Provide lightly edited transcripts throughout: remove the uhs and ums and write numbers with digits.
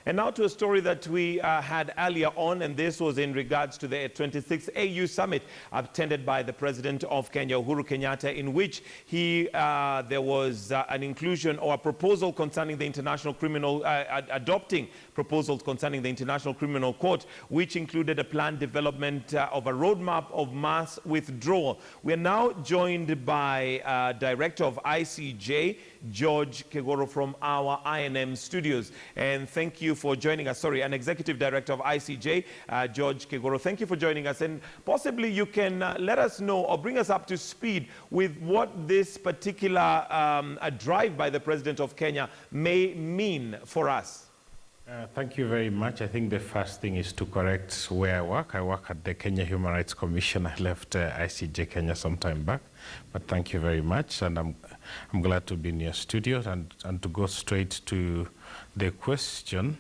And now to a story that we had earlier on, and this was in regards to the 26th AU Summit attended by the President of Kenya, Uhuru Kenyatta, in which there was an inclusion or a proposal concerning the International Criminal, adopting proposals concerning the International Criminal Court, which included a planned development of a roadmap of mass withdrawal. We are now joined by Director of ICJ, George Kegoro, from our INM studios. And thank you for joining us. Sorry, an Executive Director of ICJ, George Kegoro. Thank you for joining us. And possibly you can let us know or bring us up to speed with what this particular drive by the President of Kenya may mean for us. Thank you very much. I think the first thing is to correct where I work. I work at the Kenya Human Rights Commission. I left ICJ Kenya some time back, but thank you very much, and I'm glad to be in your studio and to go straight to the question.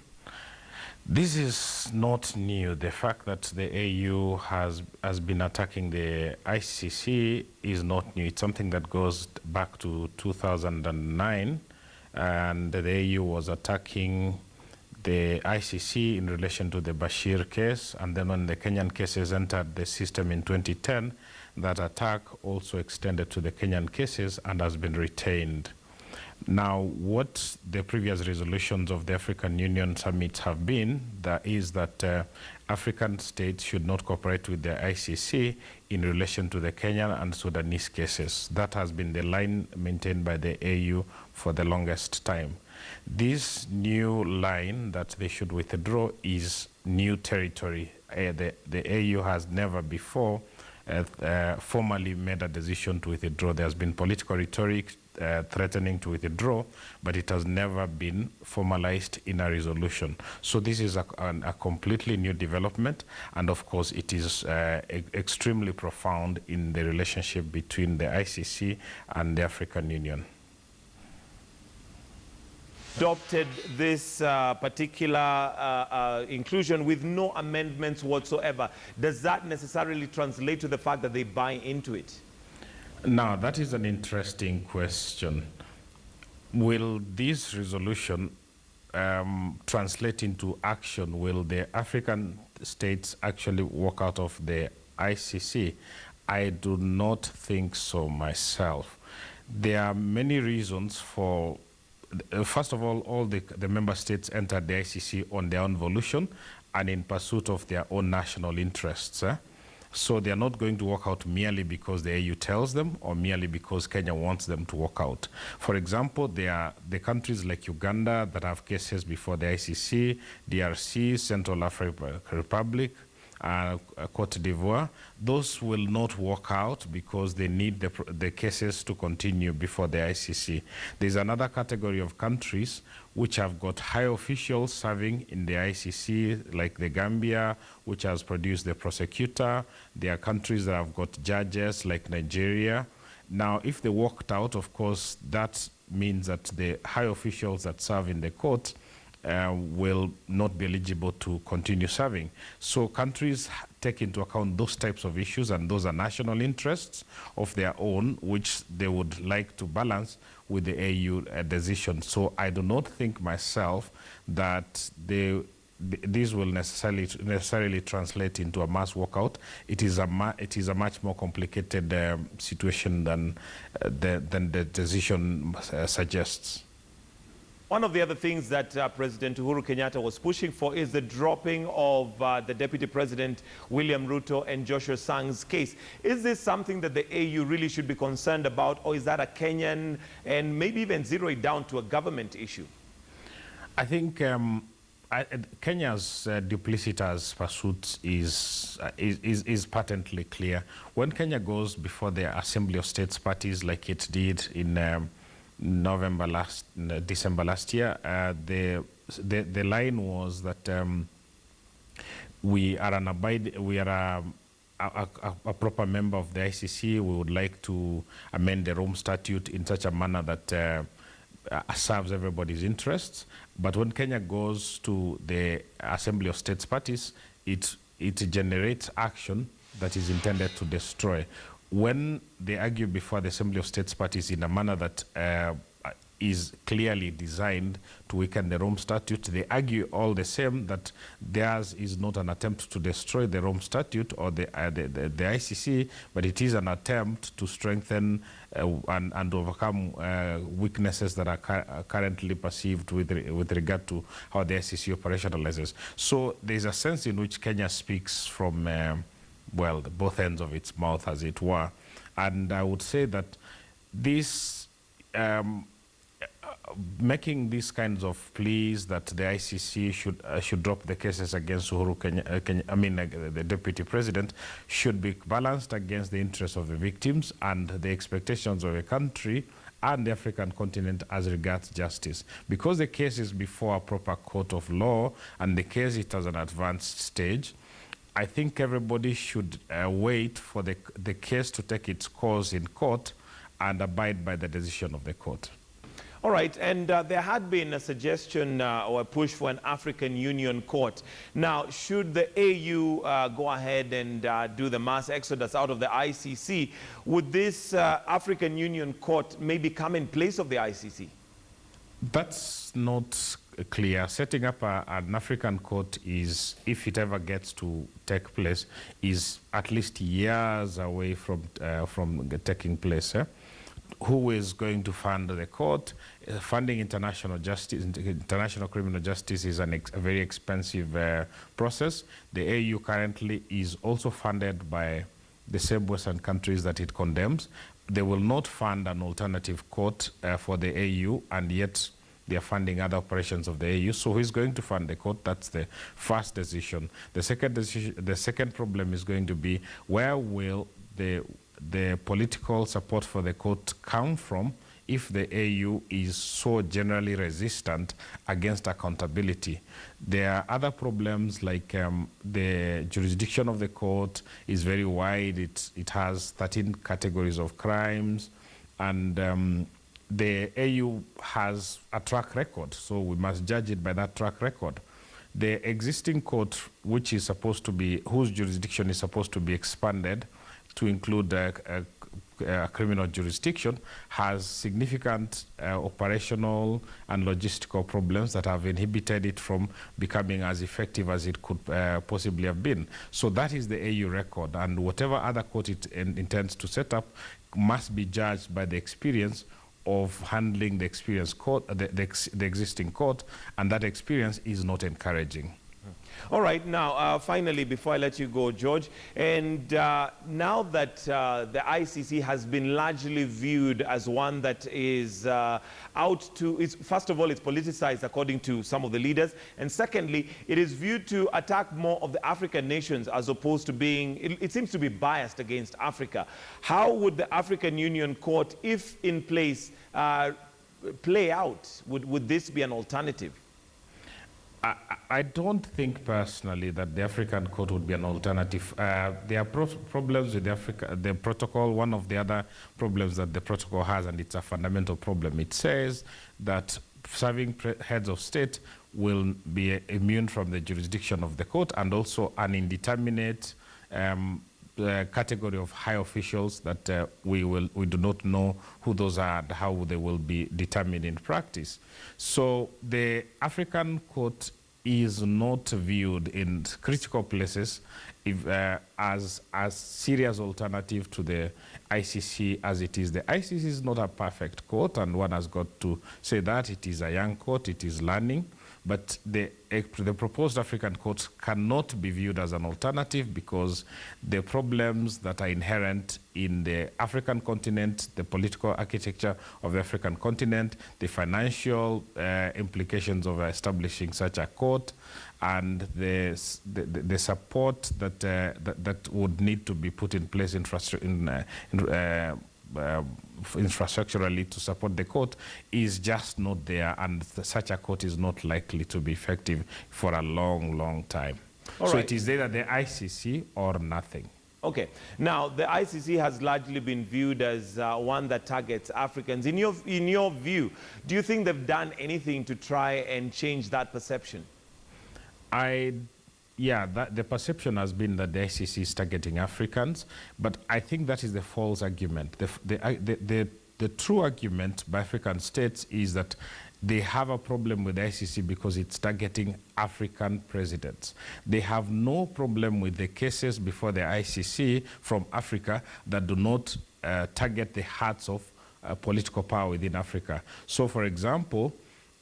This is not new. The fact that the AU has been attacking the ICC is not new. It's something that goes back to 2009, and the AU was attacking the ICC in relation to the Bashir case, and then when the Kenyan cases entered the system in 2010, that attack also extended to the Kenyan cases and has been retained. Now, what the previous resolutions of the African Union summits have been, is that African states should not cooperate with the ICC in relation to the Kenyan and Sudanese cases. That has been the line maintained by the AU for the longest time. This new line that they should withdraw is new territory. The AU has never before formally made a decision to withdraw. There's been political rhetoric threatening to withdraw, but it has never been formalized in a resolution. So this is a completely new development, and of course it is extremely profound in the relationship between the ICC and the African Union. Adopted this particular inclusion with no amendments whatsoever. Does that necessarily translate to the fact that they buy into it? Now, that is an interesting question. Will this resolution translate into action? Will the African states actually walk out of the ICC? I do not think so myself. There are many reasons for. First of all the member states entered the ICC on their own volition and in pursuit of their own national interests. So they are not going to walk out merely because the AU tells them or merely because Kenya wants them to walk out. For example, there are the countries like Uganda that have cases before the ICC, DRC, Central African Republic, Cote d'Ivoire. Those will not walk out because they need the cases to continue before the ICC. There's another category of countries which have got high officials serving in the ICC, like the Gambia, which has produced the prosecutor. There are countries that have got judges, like Nigeria. Now, if they walked out, of course, that means that the high officials that serve in the court will not be eligible to continue serving. So countries take into account those types of issues, and those are national interests of their own, which they would like to balance with the AU decision. So I do not think myself that this will necessarily translate into a mass walkout. It is a much more complicated situation than the decision suggests. One of the other things that President Uhuru Kenyatta was pushing for is the dropping of the Deputy President William Ruto and Joshua Sang's case. Is this something that the AU really should be concerned about, or is that a Kenyan and maybe even zero it down to a government issue? I think Kenya's duplicitous pursuit is patently clear. When Kenya goes before the Assembly of States parties like it did in December last year, the line was that we are a proper member of the ICC. We would like to amend the Rome Statute in such a manner that serves everybody's interests. But when Kenya goes to the Assembly of States parties, it generates action that is intended to destroy. When they argue before the Assembly of States parties in a manner that is clearly designed to weaken the Rome Statute. They argue all the same that theirs is not an attempt to destroy the Rome Statute or the ICC, but it is an attempt to strengthen and overcome weaknesses that are currently perceived with regard to how the ICC operationalizes. So there's a sense in which Kenya speaks from, well, both ends of its mouth, as it were. And I would say that this making these kinds of pleas that the ICC should drop the cases against Uhuru the deputy president, should be balanced against the interests of the victims and the expectations of a country and the African continent as regards justice. Because the case is before a proper court of law and the case is at an advanced stage, I think everybody should wait for the case to take its course in court and abide by the decision of the court. All right, and there had been a suggestion or a push for an African Union court. Now, should the AU go ahead and do the mass exodus out of the ICC, would this African Union court maybe come in place of the ICC? That's not clear. Setting up an African court is, if it ever gets to take place, is at least years away from taking place. Who is going to fund the court? Funding international justice, international criminal justice is a very expensive process. The AU currently is also funded by the same Western countries that it condemns. They will not fund an alternative court for the AU, and yet they are funding other operations of the AU. So who is going to fund the court? That's the first decision. The second problem is going to be, where will the political support for the court come from if the AU is so generally resistant against accountability? There are other problems like the jurisdiction of the court is very wide. It has 13 categories of crimes, and the AU has a track record, so we must judge it by that track record. The existing court, which is supposed to be, whose jurisdiction is supposed to be expanded to include a criminal jurisdiction, has significant operational and logistical problems that have inhibited it from becoming as effective as it could possibly have been. So that is the AU record, and whatever other court it intends to set up must be judged by the experience of handling the existing court, and that experience is not encouraging. All right, now, finally, before I let you go, George, and now that the ICC has been largely viewed as one that is first of all, it's politicized according to some of the leaders, and secondly, it is viewed to attack more of the African nations as opposed to being, it seems to be biased against Africa. How would the African Union Court, if in place, play out? Would this be an alternative? I don't think personally that the African Court would be an alternative. There are problems with the protocol. One of the other problems that the protocol has, and it's a fundamental problem, it says that serving heads of state will be immune from the jurisdiction of the court, and also an indeterminate category of high officials that we do not know who those are and how they will be determined in practice. So the African Court is not viewed in critical places as serious alternative to the ICC as it is. The ICC is not a perfect court, and one has got to say that. It is a young court, it is learning. But the proposed African court cannot be viewed as an alternative, because the problems that are inherent in the African continent, the political architecture of the African continent, the financial implications of establishing such a court, and the support that would need to be put in place infrastructurally to support the court is just not there, and such a court is not likely to be effective for a long, long time. So it is either the ICC or nothing. Okay. Now, the ICC has largely been viewed as one that targets Africans. In your view, do you think they've done anything to try and change that perception? Yeah, the perception has been that the ICC is targeting Africans, but I think that is the false argument. The the true argument by African states is that they have a problem with the ICC because it's targeting African presidents. They have no problem with the cases before the ICC from Africa that do not target the hearts of political power within Africa. So, for example,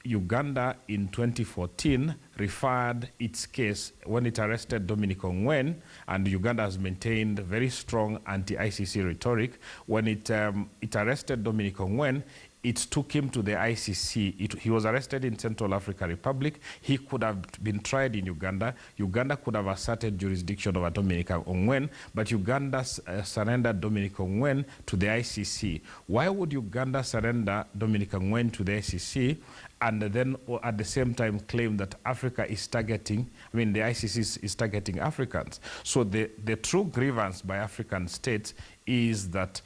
Uganda in 2014 referred its case when it arrested Dominic Ongwen, and Uganda has maintained very strong anti-ICC rhetoric. When it arrested Dominic Ongwen, it took him to the ICC. He was arrested in Central African Republic. He could have been tried in Uganda. Uganda could have asserted jurisdiction over Dominic Ongwen, but Uganda surrendered Dominic Ongwen to the ICC. Why would Uganda surrender Dominic Ongwen to the ICC and then at the same time claim that Africa is targeting, the ICC is targeting Africans? So the true grievance by African states is that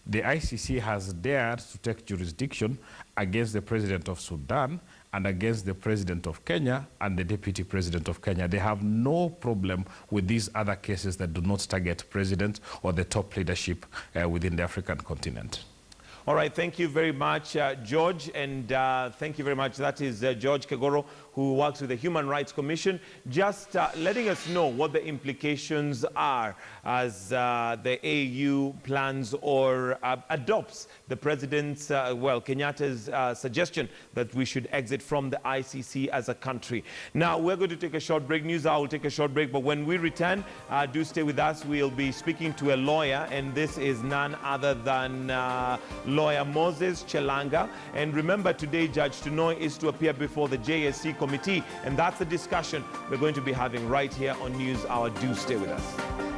the ICC has dared to take jurisdiction against the president of Sudan and against the president of Kenya and the deputy president of Kenya. They have no problem with these other cases that do not target presidents or the top leadership within the African continent. All right, thank you very much, George, and thank you very much. That is George Kegoro, who works with the Human Rights Commission, just letting us know what the implications are as the AU plans or adopts the president's, Kenyatta's suggestion that we should exit from the ICC as a country. Now, we're going to take a short break. News Hour will take a short break, but when we return, do stay with us. We'll be speaking to a lawyer, and this is none other than lawyer Moses Chelanga. And remember, today, Judge Tunoi is to appear before the JSC committee, and that's the discussion we're going to be having right here on News Hour. Do stay with us.